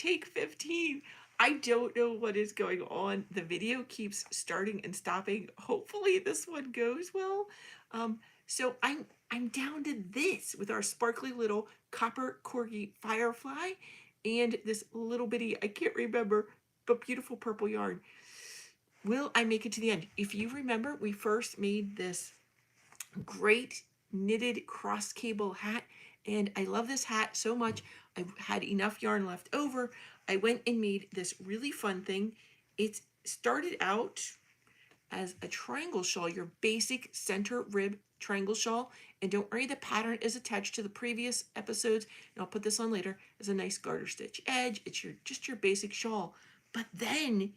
take 15. I don't know what is going on. The video keeps starting and stopping. Hopefully this one goes well. So I'm down to this with our sparkly little copper corgi firefly and this little bitty, I can't remember, but beautiful purple yarn. Will I make it to the end? If you remember, we first made this great knitted cross cable hat, and I love this hat so much. I had enough yarn left over. I went and made this really fun thing. It started out as a triangle shawl, your basic center rib triangle shawl. And don't worry, the pattern is attached to the previous episodes, and I'll put this on later. As a nice garter stitch edge. It's just your basic shawl. But then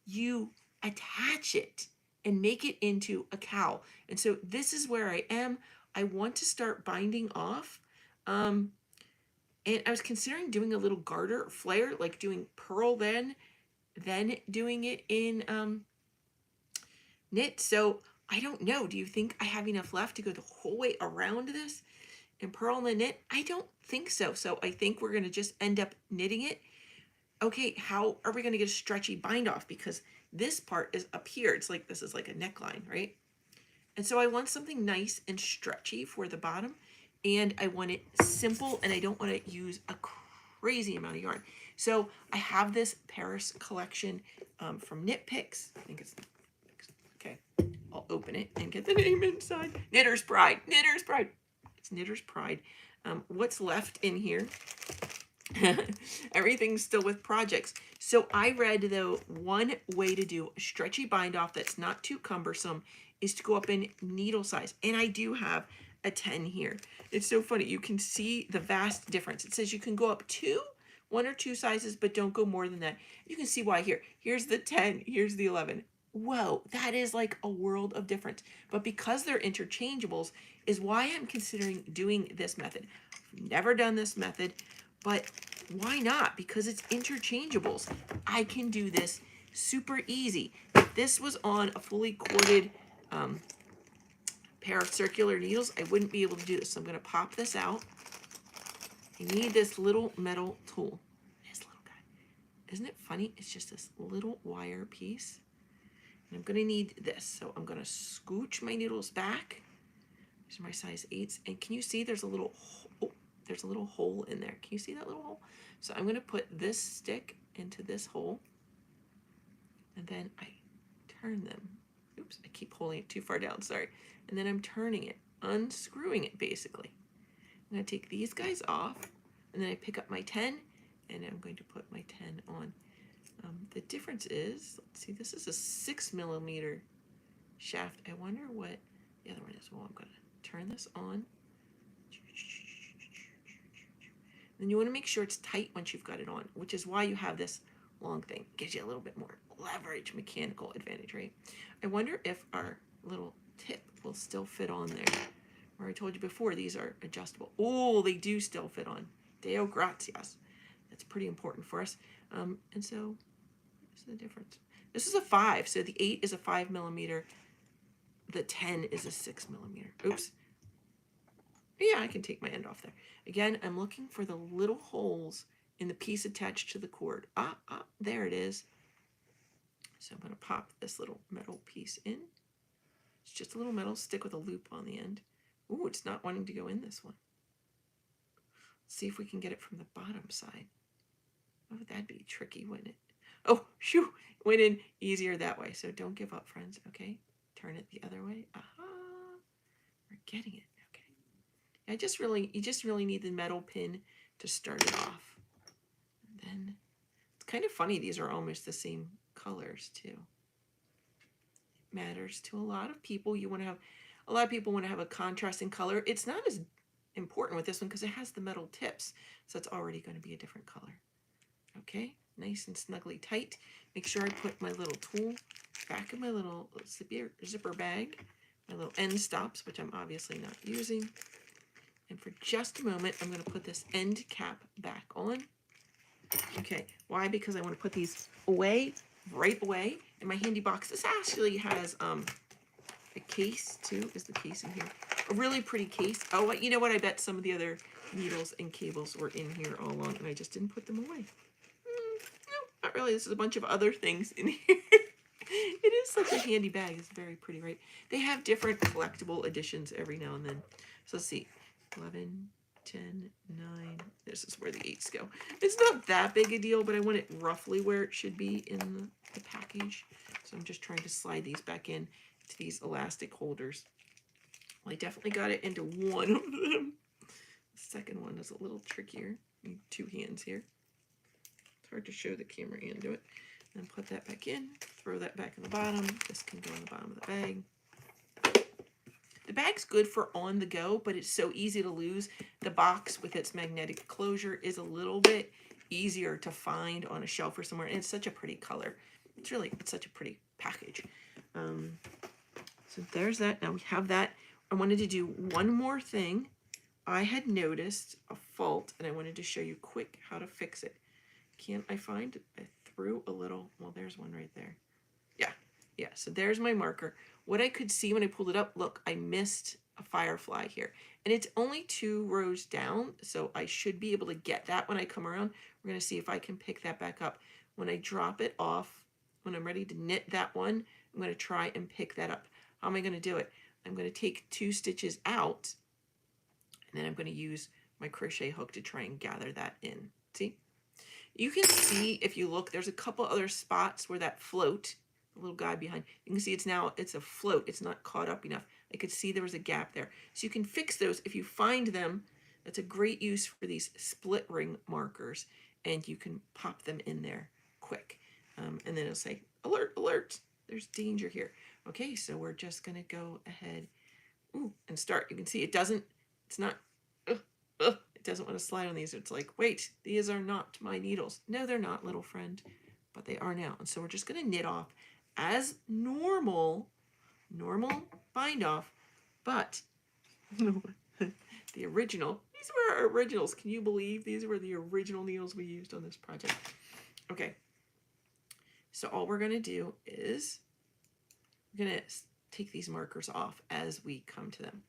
you attach it and make it into a cowl. And so this is where I am. I want to start binding off. And I was considering doing a little garter flare, like doing purl then doing it in knit. So I don't know. Do you think I have enough left to go the whole way around this and purl and the knit? I don't think so. So I think we're going to just end up knitting it. Okay, how are we going to get a stretchy bind off? Because this part is up here. It's like, this is like a neckline, right? And so I want something nice and stretchy for the bottom. And I want it simple, and I don't want to use a crazy amount of yarn. So I have this Paris collection from Knit Picks. I think it's, okay, I'll open it and get the name inside. Knitter's Pride, Knitter's Pride. It's Knitter's Pride. What's left in here? Everything's still with projects. So I read, though, one way to do a stretchy bind off that's not too cumbersome is to go up in needle size. And I do have a 10 here. It's so funny. You can see the vast difference. It says you can go up one or two sizes, but don't go more than that. You can see why here. Here's the 10. Here's the 11. Whoa, that is like a world of difference. But because they're interchangeables is why I'm considering doing this method. I've never done this method, but why not? Because it's interchangeables. I can do this super easy. If this was on a fully corded pair of circular needles, I wouldn't be able to do this. So I'm going to pop this out. I need this little metal tool. This little guy. Isn't it funny? It's just this little wire piece. And I'm going to need this. So I'm going to scooch my needles back. These are my size 8s. And can you see there's a little hole in there. Can you see that little hole? So I'm going to put this stick into this hole. And then I turn them. Oops, I keep holding it too far down, sorry. And then I'm turning it, unscrewing it basically. I'm going to take these guys off, and then I pick up my 10, and I'm going to put my 10 on. The difference is, let's see, this is a 6mm shaft. I wonder what the other one is. Well, I'm going to turn this on. Then you want to make sure it's tight once you've got it on, which is why you have this long thing. It gives you a little bit more leverage, mechanical advantage, right? I wonder if our little tip will still fit on there. Where I told you before, these are adjustable. Oh, they do still fit on. Deo gratias. That's pretty important for us. And so, what's the difference? This is a 5, so the 8 is a 5mm. The 10 is a 6mm. Oops. Yeah, I can take my end off there. Again, I'm looking for the little holes in the piece attached to the cord. There it is. So I'm going to pop this little metal piece in. It's just a little metal stick with a loop on the end. Ooh, it's not wanting to go in this one. Let's see if we can get it from the bottom side. Oh, that'd be tricky, wouldn't it? Oh, shoo, it went in easier that way. So don't give up, friends, okay? Turn it the other way. Aha, we're getting it, okay. You just really need the metal pin to start it off. And then, it's kind of funny, these are almost the same colors too. It matters to a lot of people. A lot of people want to have a contrasting color. It's not as important with this one because it has the metal tips, so it's already going to be a different color. Okay, nice and snugly tight. Make sure I put my little tool back in my little zipper bag, my little end stops, which I'm obviously not using. And for just a moment, I'm going to put this end cap back on. Okay, why? Because I want to put these away, right away, in my handy box. This actually has a case too. Is the case in here? A really pretty case. Oh, you know what? I bet some of the other needles and cables were in here all along, and I just didn't put them away. not really. This is a bunch of other things in here. It is such a handy bag. It's very pretty, right? They have different collectible editions every now and then. So let's see. 11, 10, 9. This is where the 8s go. It's not that big a deal, but I want it roughly where it should be in the package. So I'm just trying to slide these back in to these elastic holders. Well, I definitely got it into one of them. The second one is a little trickier. I need 2 hands here. It's hard to show the camera and do it. And put that back in, throw that back in the bottom. This can go in the bottom of the bag. The bag's good for on the go, but it's so easy to lose. The box with its magnetic closure is a little bit easier to find on a shelf or somewhere. And it's such a pretty color. It's such a pretty package. So there's that. Now we have that. I wanted to do one more thing. I had noticed a fault and I wanted to show you quick how to fix it. Can't I find it? I threw a little, well, there's one right there. Yeah, so there's my marker. What I could see when I pulled it up, look, I missed a firefly here. And it's only 2 rows down, so I should be able to get that when I come around. We're gonna see if I can pick that back up. When I drop it off, when I'm ready to knit that one, I'm gonna try and pick that up. How am I gonna do it? I'm gonna take 2 stitches out, and then I'm gonna use my crochet hook to try and gather that in. See? You can see, if you look, there's a couple other spots where that float, the little guy behind, you can see it's a float. It's not caught up enough. I could see there was a gap there. So you can fix those if you find them. That's a great use for these split ring markers, and you can pop them in there quick. And then it'll say, alert, alert, there's danger here. Okay, so we're just gonna go ahead and start. You can see it doesn't want to slide on these. It's like, wait, these are not my needles. No, they're not, little friend, but they are now. And so we're just going to knit off as normal bind off, but the original, these were our originals. Can you believe these were the original needles we used on this project? Okay, so all we're going to do is we're going to take these markers off as we come to them.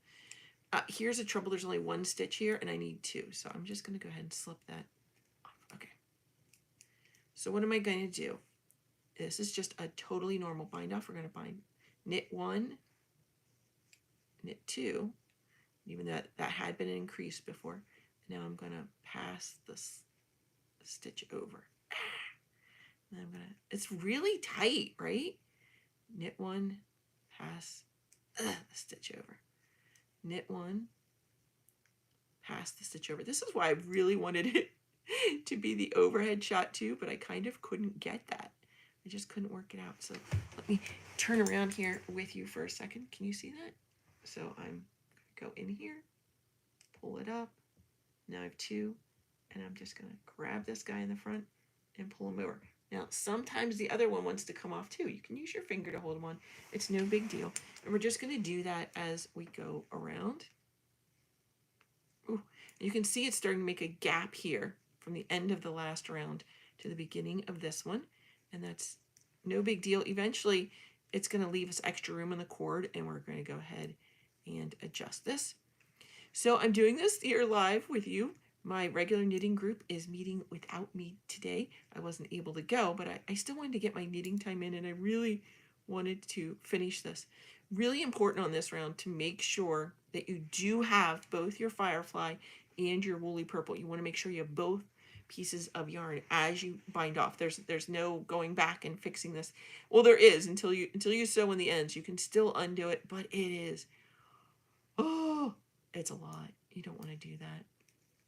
Here's the trouble. There's only 1 stitch here and I need 2. So I'm just going to go ahead and slip that off. Okay. So what am I going to do? This is just a totally normal bind off. We're going to knit 1, knit 2, even that had been increased before. Now I'm going to pass this stitch over. And I'm going to, it's really tight, right? Knit 1, pass the stitch over. Knit 1, pass the stitch over. This is why I really wanted it to be the overhead shot too, but I kind of couldn't get that. I just couldn't work it out. So let me turn around here with you for a second. Can you see that? So I'm going to go in here, pull it up. Now I have 2, and I'm just going to grab this guy in the front and pull him over. Now, sometimes the other one wants to come off too. You can use your finger to hold them on. It's no big deal. And we're just going to do that as we go around. Ooh, you can see it's starting to make a gap here from the end of the last round to the beginning of this one. And that's no big deal. Eventually, it's going to leave us extra room on the cord, and we're going to go ahead and adjust this. So I'm doing this here live with you. My regular knitting group is meeting without me today. I wasn't able to go, but I still wanted to get my knitting time in, and I really wanted to finish this. Really important on this round to make sure that you do have both your firefly and your woolly purple. You want to make sure you have both pieces of yarn as you bind off. There's no going back and fixing this. Well, there is until you sew in the ends. You can still undo it, but it's a lot. You don't want to do that.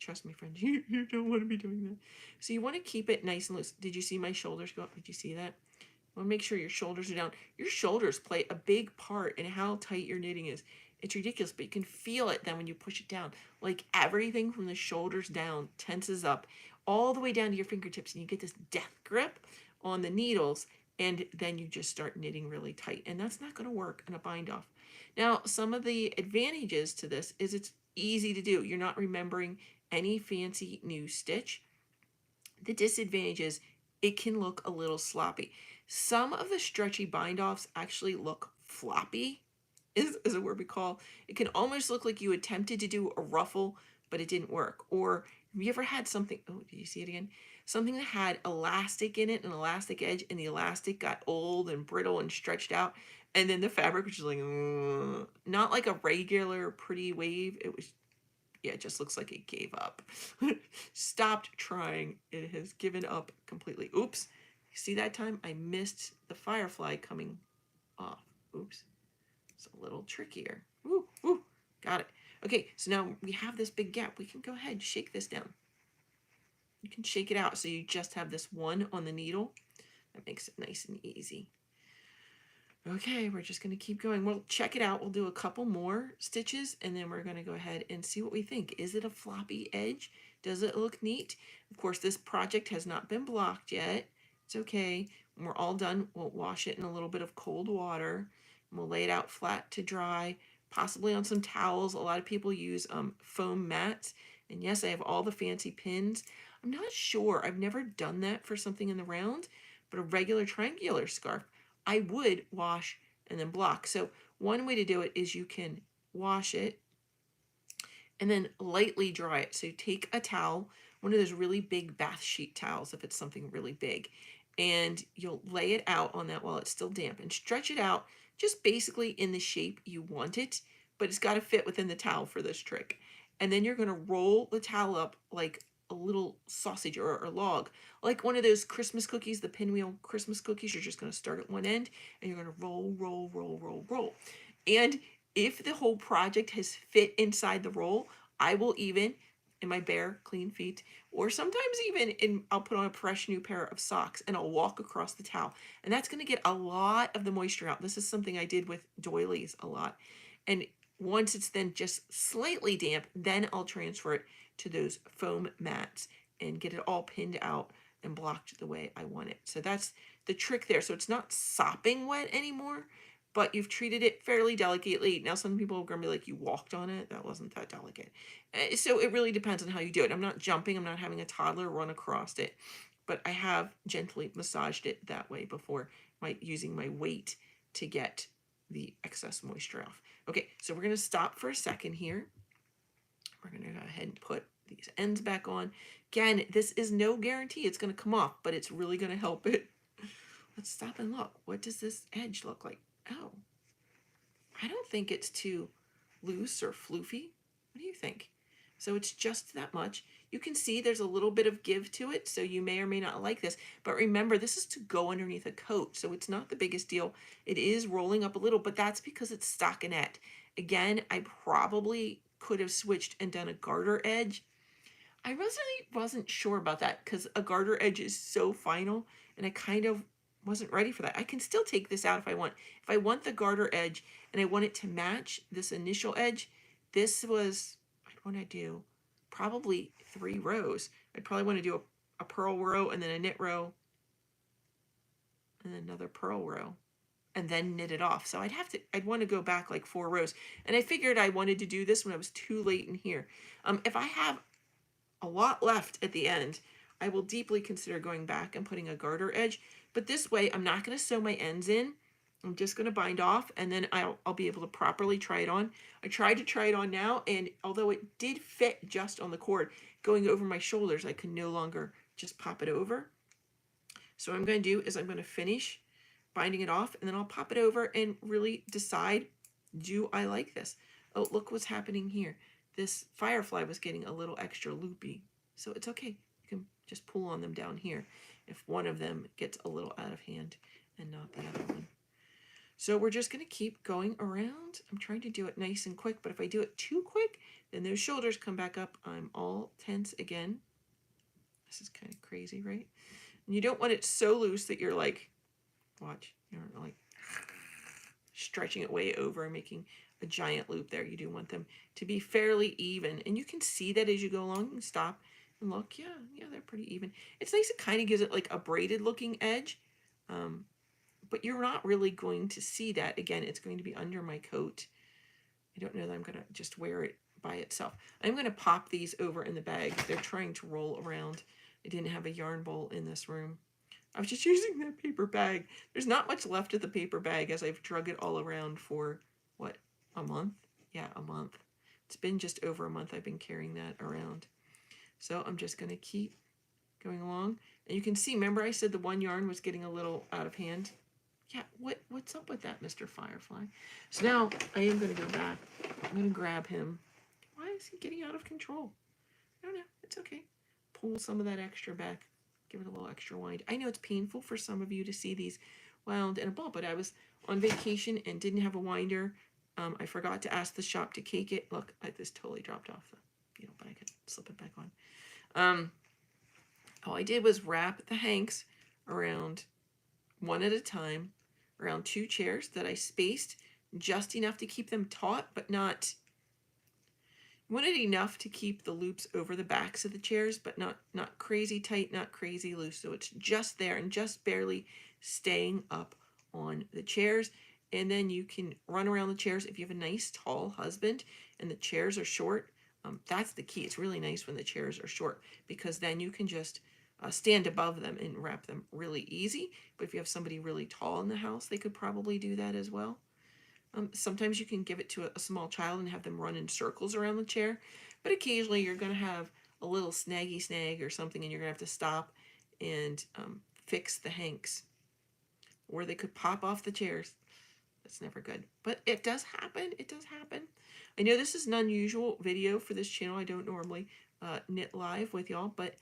Trust me, friends, you don't want to be doing that. So you want to keep it nice and loose. Did you see my shoulders go up? Did you see that? You want to make sure your shoulders are down. Your shoulders play a big part in how tight your knitting is. It's ridiculous, but you can feel it then when you push it down. Like everything from the shoulders down tenses up all the way down to your fingertips, and you get this death grip on the needles, and then you just start knitting really tight. And that's not going to work in a bind off. Now, some of the advantages to this is it's easy to do. You're not remembering any fancy new stitch. The disadvantage is it can look a little sloppy. Some of the stretchy bind offs actually look floppy, is a word we call. It can almost look like you attempted to do a ruffle, but it didn't work. Or have you ever had something, oh, did you see it again? something that had elastic in it, an elastic edge, and the elastic got old and brittle and stretched out. And then the fabric was just like, not like a regular pretty wave. It was, yeah, it just looks like it gave up. Stopped trying. It has given up completely. Oops. See that time? I missed the firefly coming off. Oops. It's a little trickier. Woo, woo. Got it. Okay, so now we have this big gap. We can go ahead and shake this down. You can shake it out so you just have this one on the needle. That makes it nice and easy. Okay, we're just going to keep going. We'll check it out. We'll do a couple more stitches, and then we're going to go ahead and see what we think. Is it a floppy edge? Does it look neat? Of course, this project has not been blocked yet. It's okay. When we're all done, we'll wash it in a little bit of cold water, and we'll lay it out flat to dry, possibly on some towels. A lot of people use foam mats, and yes, I have all the fancy pins. I'm not sure. I've never done that for something in the round, but a regular triangular scarf, I would wash and then block. So one way to do it is you can wash it and then lightly dry it. So you take a towel, one of those really big bath sheet towels if it's something really big, and you'll lay it out on that while it's still damp and stretch it out just basically in the shape you want it, but it's got to fit within the towel for this trick. And then you're going to roll the towel up like a little sausage or log, like one of those Christmas cookies, the pinwheel Christmas cookies. You're just going to start at one end and you're going to roll, roll, roll, roll, roll. And if the whole project has fit inside the roll, I will even, in my bare, clean feet, or sometimes even I'll put on a fresh new pair of socks and I'll walk across the towel. And that's going to get a lot of the moisture out. This is something I did with doilies a lot. And once it's then just slightly damp, then I'll transfer it to those foam mats and get it all pinned out and blocked the way I want it. So that's the trick there. So it's not sopping wet anymore, but you've treated it fairly delicately. Now, some people are going to be like, you walked on it. That wasn't that delicate. So it really depends on how you do it. I'm not jumping. I'm not having a toddler run across it, but I have gently massaged it that way before using my weight to get the excess moisture off. Okay, so we're going to stop for a second here. We're going to go ahead and put these ends back on. Again, this is no guarantee it's going to come off, but it's really going to help it. Let's stop and look. What does this edge look like? Oh, I don't think it's too loose or floofy. What do you think? So it's just that much. You can see there's a little bit of give to it, so you may or may not like this. But remember, this is to go underneath a coat, so it's not the biggest deal. It is rolling up a little, but that's because it's stockinette. Again, I probably could have switched and done a garter edge. I really wasn't sure about that because a garter edge is so final, and I kind of wasn't ready for that. I can still take this out if I want. If I want the garter edge and I want it to match this initial edge, this was, I'd want to do probably 3 rows. I'd probably want to do a purl row and then a knit row and another purl row and then knit it off. So I'd want to go back like 4 rows. And I figured I wanted to do this when I was too late in here. If I have a lot left at the end, I will deeply consider going back and putting a garter edge. But this way, I'm not going to sew my ends in. I'm just going to bind off, and then I'll be able to properly try it on. I tried to try it on now, and although it did fit just on the cord, going over my shoulders, I can no longer just pop it over. So what I'm going to do is I'm going to finish binding it off, and then I'll pop it over and really decide, do I like this? Oh, look what's happening here. This firefly was getting a little extra loopy, so it's okay. You can just pull on them down here if one of them gets a little out of hand and not the other one. So we're just going to keep going around. I'm trying to do it nice and quick, but if I do it too quick, then those shoulders come back up. I'm all tense again. This is kind of crazy, right? And you don't want it so loose that you're like, watch, you're like stretching it way over and making a giant loop there. You do want them to be fairly even, and you can see that as you go along. You can stop and look. Yeah, they're pretty even. It's nice. It kind of gives it like a braided looking edge, but you're not really going to see that. Again, it's going to be under my coat. I don't know that I'm going to just wear it by itself. I'm going to pop these over in the bag. They're trying to roll around. I didn't have a yarn bowl in this room. I was just using that paper bag. There's not much left of the paper bag as I've drug it all around for, what, a month? Yeah, a month. It's been just over a month I've been carrying that around. So I'm just going to keep going along. And you can see, remember I said the one yarn was getting a little out of hand? Yeah, what's up with that, Mr. Firefly? So now I am going to go back. I'm going to grab him. Why is he getting out of control? I don't know. It's okay. Pull some of that extra back. Give it a little extra wind. I know it's painful for some of you to see these wound in a ball, but I was on vacation and didn't have a winder. I forgot to ask the shop to cake it. Look, this totally dropped off the needle, but I could slip it back on. All I did was wrap the hanks around one at a time, around 2 chairs that I spaced just enough to keep them taut, but not, wanted enough to keep the loops over the backs of the chairs, but not crazy tight, not crazy loose. So it's just there and just barely staying up on the chairs. And then you can run around the chairs. If you have a nice tall husband and the chairs are short, that's the key. It's really nice when the chairs are short, because then you can just stand above them and wrap them really easy. But if you have somebody really tall in the house, they could probably do that as well. Sometimes you can give it to a small child and have them run in circles around the chair, but occasionally you're going to have a little snaggy snag or something, and you're going to have to stop and fix the hanks, or they could pop off the chairs. That's never good, but it does happen. It does happen. I know this is an unusual video for this channel. I don't normally knit live with y'all, but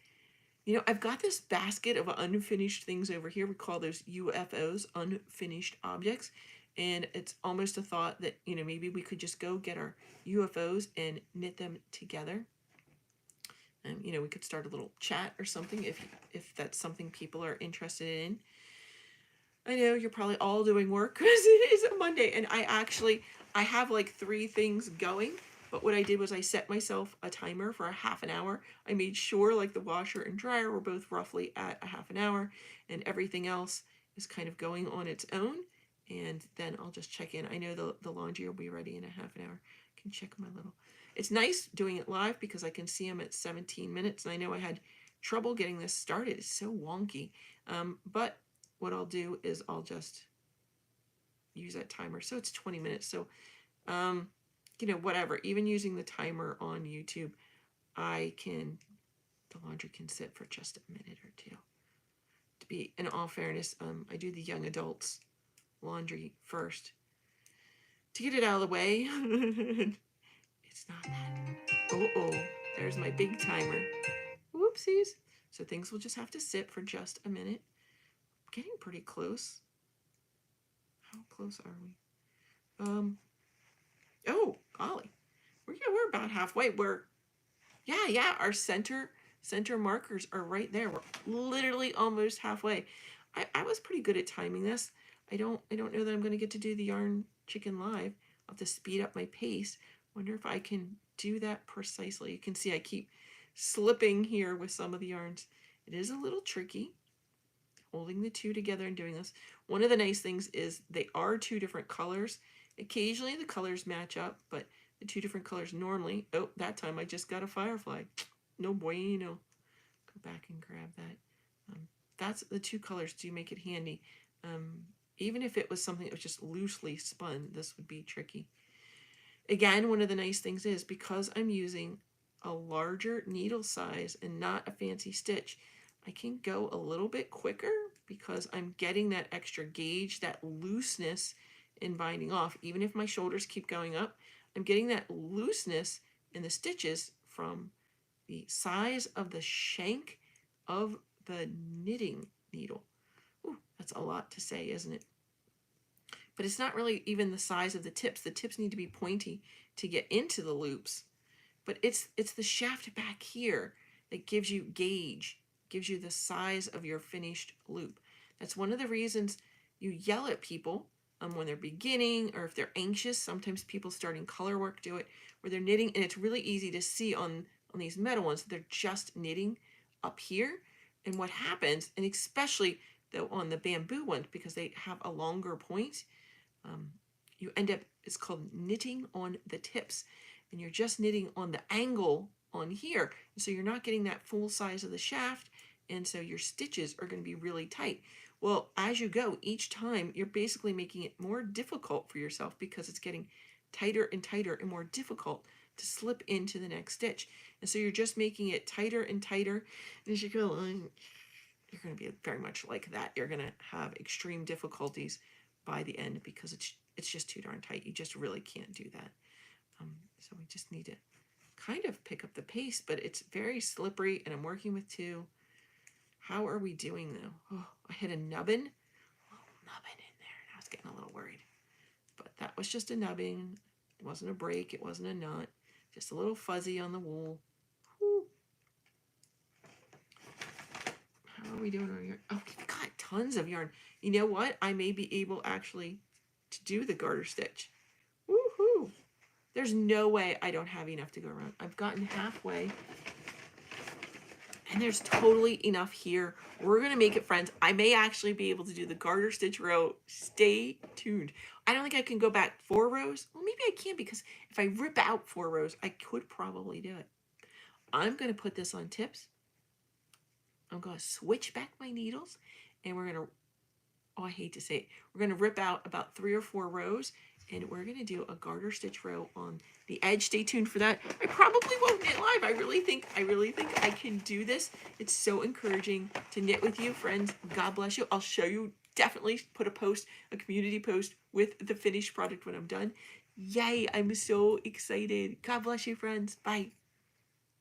I've got this basket of unfinished things over here. We call those UFOs, unfinished objects. And it's almost a thought that, maybe we could just go get our UFOs and knit them together. And, we could start a little chat or something if that's something people are interested in. I know you're probably all doing work because it is a Monday. And I have like 3 things going. But what I did was I set myself a timer for a half an hour. I made sure like the washer and dryer were both roughly at a half an hour, and everything else is kind of going on its own. And then I'll just check in. I know the laundry will be ready in a half an hour. I can check my little. It's nice doing it live because I can see them at 17 minutes. And I know I had trouble getting this started. It's so wonky. But what I'll do is I'll just use that timer. So it's 20 minutes. So, whatever. Even using the timer on YouTube, the laundry can sit for just a minute or two. To be, in all fairness, I do the young adults laundry first to get it out of the way. It's not that. There's my big timer. Whoopsies. So things will just have to sit for just a minute. Getting pretty close. How close are we? Oh, golly. We're about halfway. Our center markers are right there. We're literally almost halfway. I was pretty good at timing this. I don't know that I'm going to get to do the Yarn Chicken live. I'll have to speed up my pace. Wonder if I can do that precisely. You can see I keep slipping here with some of the yarns. It is a little tricky holding the 2 together and doing this. One of the nice things is they are 2 different colors. Occasionally the colors match up, but the 2 different colors normally. Oh, that time I just got a firefly. No bueno. Go back and grab that. That's the 2 colors do make it handy. Even if it was something that was just loosely spun, this would be tricky. Again, one of the nice things is because I'm using a larger needle size and not a fancy stitch, I can go a little bit quicker because I'm getting that extra gauge, that looseness in binding off. Even if my shoulders keep going up, I'm getting that looseness in the stitches from the size of the shank of the knitting needle. Ooh, that's a lot to say, isn't it? But it's not really even the size of the tips. The tips need to be pointy to get into the loops. But it's the shaft back here that gives you gauge, gives you the size of your finished loop. That's one of the reasons you yell at people when they're beginning or if they're anxious. Sometimes people starting color work do it where they're knitting, and it's really easy to see on these metal ones that they're just knitting up here. And what happens, and especially though on the bamboo ones, because they have a longer point, you end up, it's called knitting on the tips, and you're just knitting on the angle on here, and so you're not getting that full size of the shaft, and so your stitches are going to be really tight. Well, as you go, each time you're basically making it more difficult for yourself because it's getting tighter and tighter and more difficult to slip into the next stitch. And so you're just making it tighter and tighter. And as you go along, you're going to be very much like that. You're going to have extreme difficulties by the end because it's just too darn tight. You just really can't do that. So we just need to kind of pick up the pace, but it's very slippery, and I'm working with two. How are we doing though? Oh, I hit a nubbin. Oh, nubbin in there, and I was getting a little worried. But that was just a nubbing. It wasn't a break. It wasn't a knot. Just a little fuzzy on the wool. Whew. How are we doing on yarn? Oh, we've got tons of yarn. You know what? I may be able actually to do the garter stitch. Woohoo! There's no way I don't have enough to go around. I've gotten halfway. And there's totally enough here. We're going to make it, friends. I may actually be able to do the garter stitch row. Stay tuned. I don't think I can go back 4 rows. Well, maybe I can, because if I rip out 4 rows, I could probably do it. I'm going to put this on tips. I'm going to switch back my needles, and we're going to, oh, I hate to say it, we're going to rip out about 3 or 4 rows, and we're going to do a garter stitch row on the edge. Stay tuned for that. I probably won't knit live. I really think I can do this. It's so encouraging to knit with you, friends. God bless you. I'll show you, definitely put a community post with the finished product when I'm done. Yay, I'm so excited. God bless you, friends. Bye.